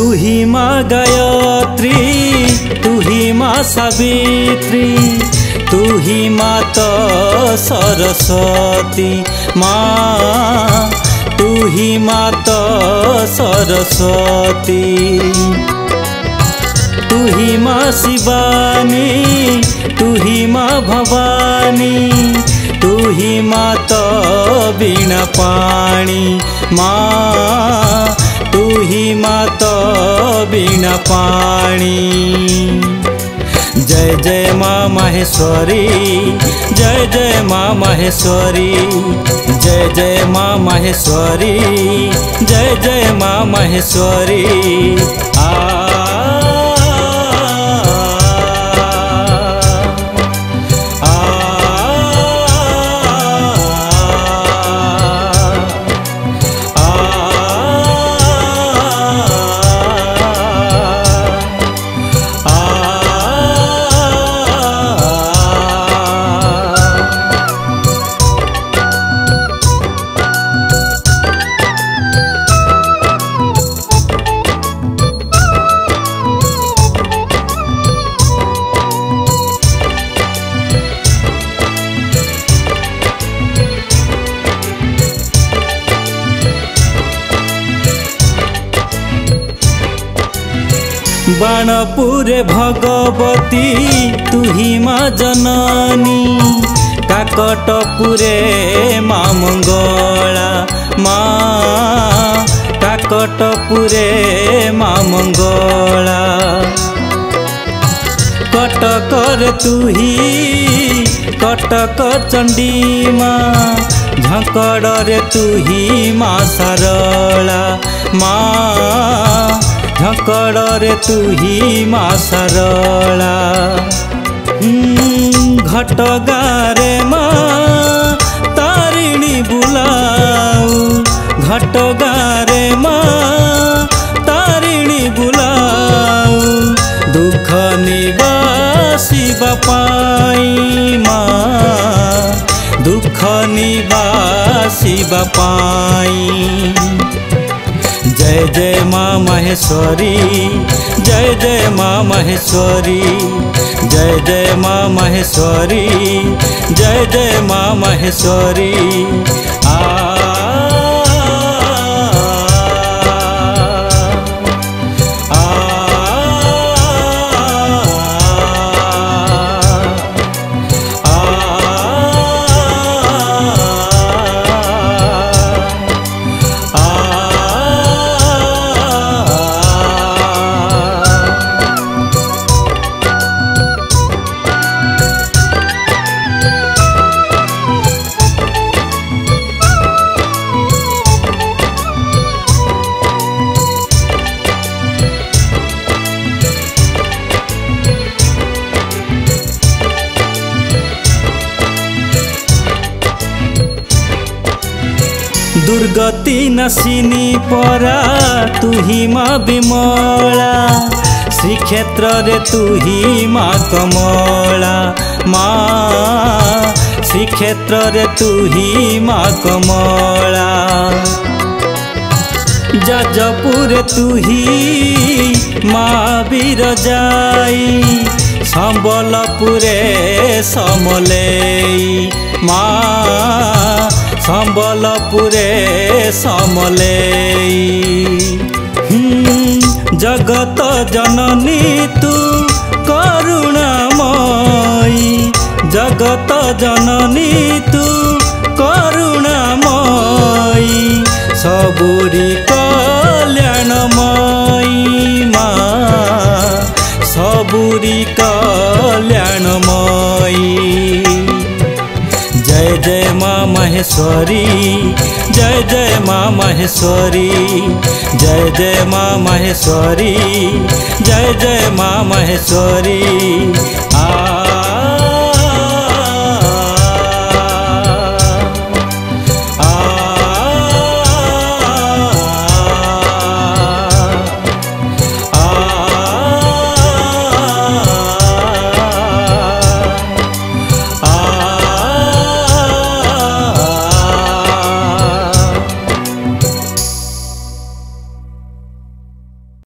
तू ही माँ गायत्री, तू ही माँ सावित्री, तू ही माता सरस्वती माँ, तू ही माता सरस्वती। तू ही माँ शिवानी, तू ही माँ भवानी, तू ही माता बीणा पाणी माँ, तू ही माता बीणा पाणी। जय जय माँ माहेश्वरी, जय जय माँ माहेश्वरी, जय जय माँ माहेश्वरी, जय जय माँ माहेश्वरी। बाणपुरे भगवती तू ही माँ जननी, काकटपुरे माँ मंगला माँ, काकटपुरे माँ मंगला। कटकर तू ही कटक चंडी माँ, झंकड़े तू ही माँ सरला माँ, झंकड़े तू ही माँ सरला। घटगारे माँ तारिणी बुलाऊ, घटगारे माँ तारिणी बुलाऊ, दुख निवासी बापाई माँ, दुख निवासी बापाई। जय जय माँ माहेश्वरी, जय जय माँ माहेश्वरी, जय जय माँ माहेश्वरी, जय जय माँ माहेश्वरी। दुर्गति नसिनी परा तू ही माँ विमला, श्रीक्षेत्र रे तू ही माँ कमला माँ, श्रीक्षेत्र रे तू ही माँ कमला। जजपुर तू ही माँ बिरजाई, संबलपुरे समलेई माँ, संबलपुरे समलेई। जगत जननी तू करुणामयी, जगत जननी तू करुणामयी, सबुरी कल्याणमयी माँ, सबुरी कल्याणमयी। जय जय माँ माहेश्वरी, जय जय माँ माहेश्वरी, जय जय माँ माहेश्वरी, जय जय माँ माहेश्वरी।